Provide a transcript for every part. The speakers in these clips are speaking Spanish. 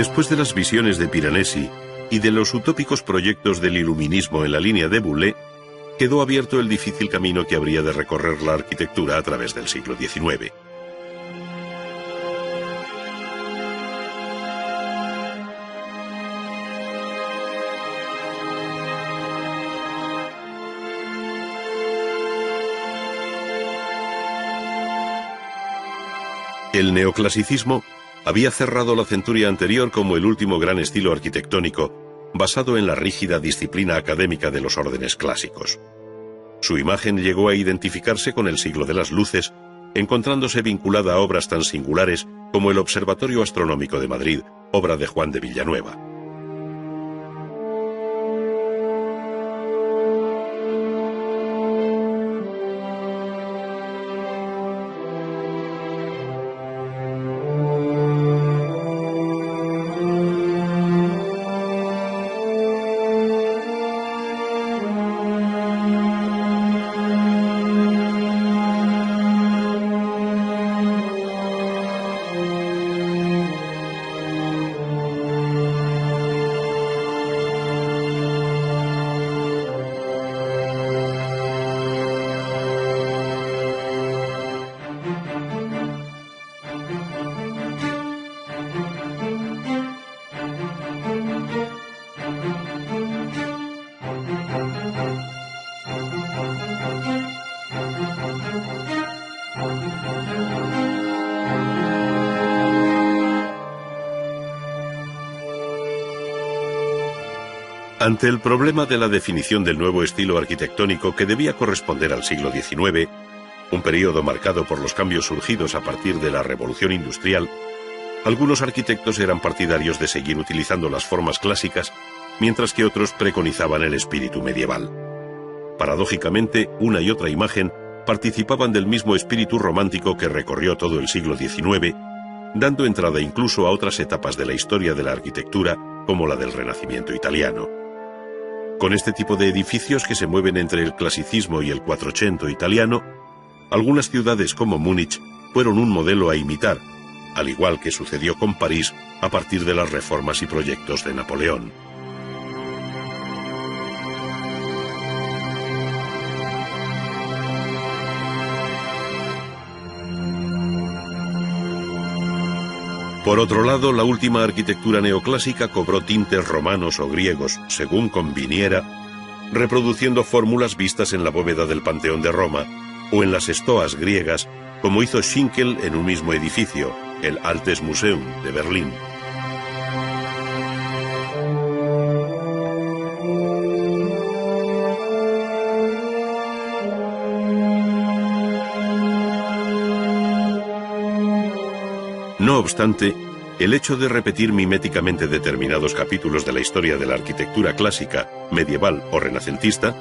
Después de las visiones de Piranesi y de los utópicos proyectos del iluminismo en la línea de Boulez, quedó abierto el difícil camino que habría de recorrer la arquitectura a través del siglo XIX. El neoclasicismo había cerrado la centuria anterior como el último gran estilo arquitectónico, basado en la rígida disciplina académica de los órdenes clásicos. Su imagen llegó a identificarse con el siglo de las luces, encontrándose vinculada a obras tan singulares como el Observatorio Astronómico de Madrid, obra de Juan de Villanueva. Ante el problema de la definición del nuevo estilo arquitectónico que debía corresponder al siglo XIX, un periodo marcado por los cambios surgidos a partir de la Revolución Industrial, algunos arquitectos eran partidarios de seguir utilizando las formas clásicas, mientras que otros preconizaban el espíritu medieval. Paradójicamente, una y otra imagen participaban del mismo espíritu romántico que recorrió todo el siglo XIX, dando entrada incluso a otras etapas de la historia de la arquitectura, como la del Renacimiento italiano. Con este tipo de edificios que se mueven entre el clasicismo y el Quattrocento italiano, algunas ciudades como Múnich fueron un modelo a imitar, al igual que sucedió con París a partir de las reformas y proyectos de Napoleón. Por otro lado, la última arquitectura neoclásica cobró tintes romanos o griegos, según conviniera, reproduciendo fórmulas vistas en la bóveda del Panteón de Roma o en las estoas griegas, como hizo Schinkel en un mismo edificio, el Altes Museum de Berlín. No obstante, el hecho de repetir miméticamente determinados capítulos de la historia de la arquitectura clásica, medieval o renacentista,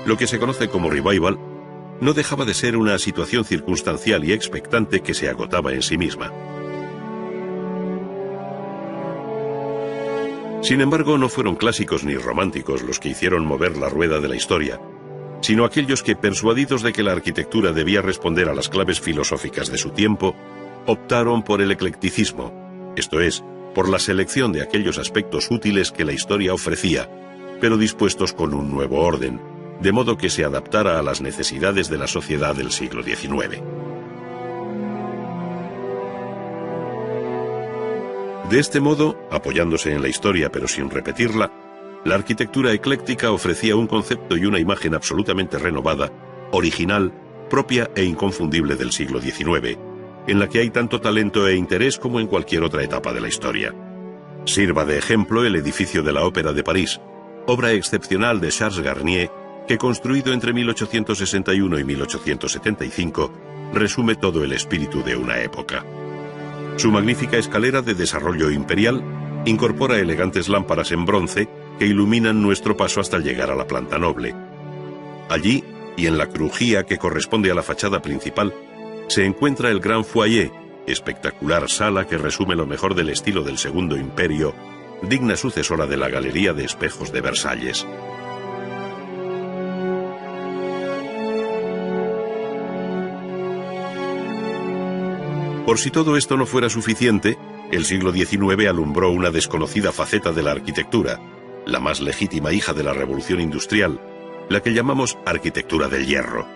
lo que se conoce como revival, no dejaba de ser una situación circunstancial y expectante que se agotaba en sí misma. Sin embargo, no fueron clásicos ni románticos los que hicieron mover la rueda de la historia, sino aquellos que, persuadidos de que la arquitectura debía responder a las claves filosóficas de su tiempo, optaron por el eclecticismo, esto es, por la selección de aquellos aspectos útiles que la historia ofrecía, pero dispuestos con un nuevo orden, de modo que se adaptara a las necesidades de la sociedad del siglo XIX. De este modo, apoyándose en la historia pero sin repetirla, la arquitectura ecléctica ofrecía un concepto y una imagen absolutamente renovada, original, propia e inconfundible del siglo XIX, en la que hay tanto talento e interés como en cualquier otra etapa de la historia. Sirva de ejemplo el edificio de la Ópera de París, obra excepcional de Charles Garnier, que construido entre 1861 y 1875, resume todo el espíritu de una época. Su magnífica escalera de desarrollo imperial incorpora elegantes lámparas en bronce que iluminan nuestro paso hasta llegar a la planta noble. Allí, y en la crujía que corresponde a la fachada principal, se encuentra el Gran Foyer, espectacular sala que resume lo mejor del estilo del Segundo Imperio, digna sucesora de la Galería de Espejos de Versalles. Por si todo esto no fuera suficiente, El siglo XIX alumbró una desconocida faceta de la arquitectura, la más legítima hija de la revolución industrial, la que llamamos arquitectura del hierro.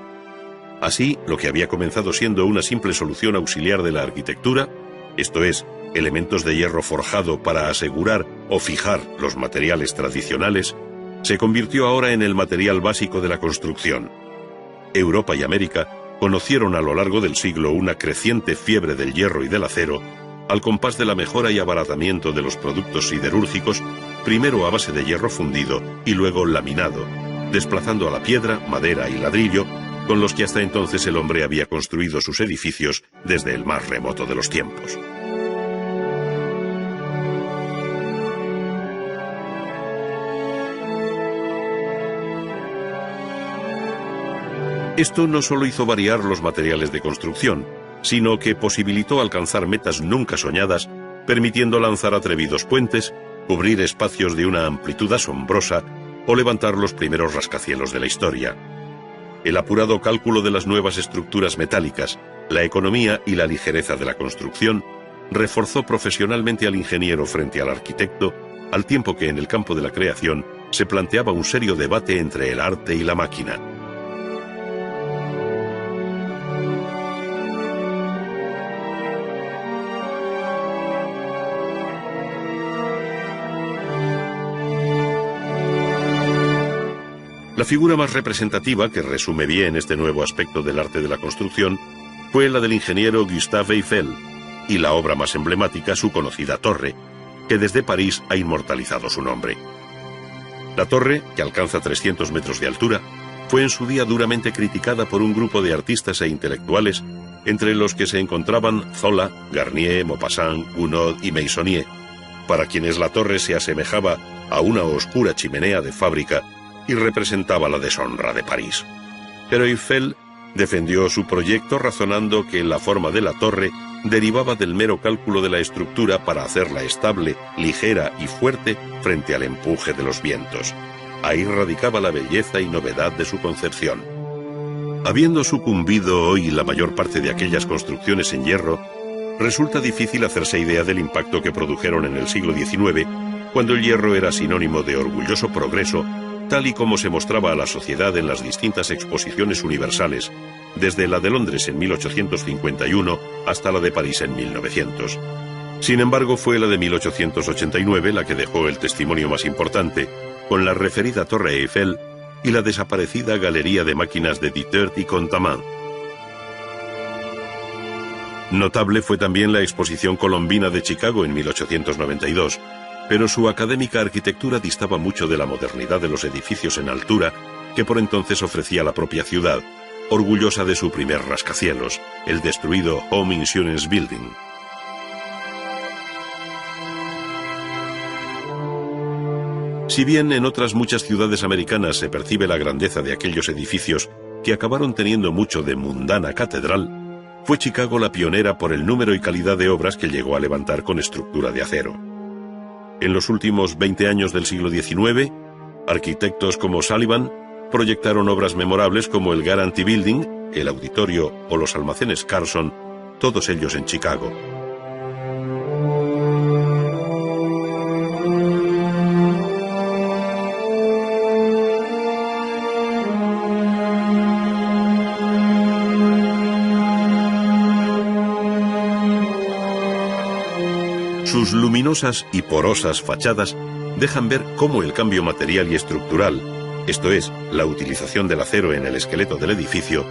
Así, lo que había comenzado siendo una simple solución auxiliar de la arquitectura, esto es, elementos de hierro forjado para asegurar o fijar los materiales tradicionales, se convirtió ahora en el material básico de la construcción. Europa y América conocieron a lo largo del siglo una creciente fiebre del hierro y del acero, al compás de la mejora y abaratamiento de los productos siderúrgicos, primero a base de hierro fundido y luego laminado, desplazando a la piedra, madera y ladrillo, con los que hasta entonces el hombre había construido sus edificios desde el más remoto de los tiempos. Esto no solo hizo variar los materiales de construcción, sino que posibilitó alcanzar metas nunca soñadas, permitiendo lanzar atrevidos puentes, cubrir espacios de una amplitud asombrosa o levantar los primeros rascacielos de la historia. El apurado cálculo de las nuevas estructuras metálicas, la economía y la ligereza de la construcción reforzó profesionalmente al ingeniero frente al arquitecto, al tiempo que en el campo de la creación se planteaba un serio debate entre el arte y la máquina. La figura más representativa, que resume bien este nuevo aspecto del arte de la construcción, fue la del ingeniero Gustave Eiffel, y la obra más emblemática, su conocida torre, que desde París ha inmortalizado su nombre. La torre, que alcanza 300 metros de altura, fue en su día duramente criticada por un grupo de artistas e intelectuales, entre los que se encontraban Zola, Garnier, Maupassant, Gounod y Meissonier, para quienes la torre se asemejaba a una oscura chimenea de fábrica y representaba la deshonra de París. Pero Eiffel defendió su proyecto razonando que la forma de la torre derivaba del mero cálculo de la estructura para hacerla estable, ligera y fuerte frente al empuje de los vientos. Ahí radicaba la belleza y novedad de su concepción. Habiendo sucumbido hoy la mayor parte de aquellas construcciones en hierro, resulta difícil hacerse idea del impacto que produjeron en el siglo XIX, cuando el hierro era sinónimo de orgulloso progreso, tal y como se mostraba a la sociedad en las distintas exposiciones universales, desde la de Londres en 1851 hasta la de París en 1900. Sin embargo, fue la de 1889 la que dejó el testimonio más importante, con la referida Torre Eiffel y la desaparecida Galería de Máquinas de Dittert y Contamin. Notable fue también la Exposición Colombina de Chicago en 1892, pero su académica arquitectura distaba mucho de la modernidad de los edificios en altura que por entonces ofrecía la propia ciudad, orgullosa de su primer rascacielos, el destruido Home Insurance Building. Si bien en otras muchas ciudades americanas se percibe la grandeza de aquellos edificios que acabaron teniendo mucho de mundana catedral, fue Chicago la pionera por el número y calidad de obras que llegó a levantar con estructura de acero. En los últimos 20 años del siglo XIX, arquitectos como Sullivan proyectaron obras memorables como el Guarantee Building, el Auditorio o los almacenes Carson, todos ellos en Chicago. Sus luminosas y porosas fachadas dejan ver cómo el cambio material y estructural, esto es, la utilización del acero en el esqueleto del edificio,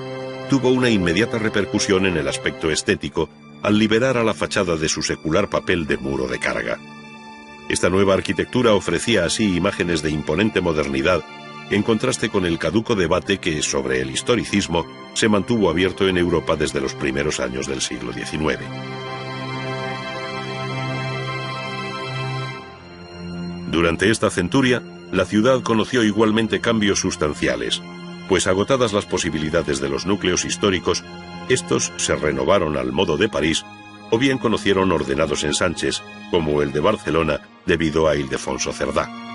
tuvo una inmediata repercusión en el aspecto estético al liberar a la fachada de su secular papel de muro de carga. Esta nueva arquitectura ofrecía así imágenes de imponente modernidad, en contraste con el caduco debate que, sobre el historicismo, se mantuvo abierto en Europa desde los primeros años del siglo XIX. Durante esta centuria, la ciudad conoció igualmente cambios sustanciales, pues agotadas las posibilidades de los núcleos históricos, estos se renovaron al modo de París, o bien conocieron ordenados ensanches, como el de Barcelona debido a Ildefonso Cerdá.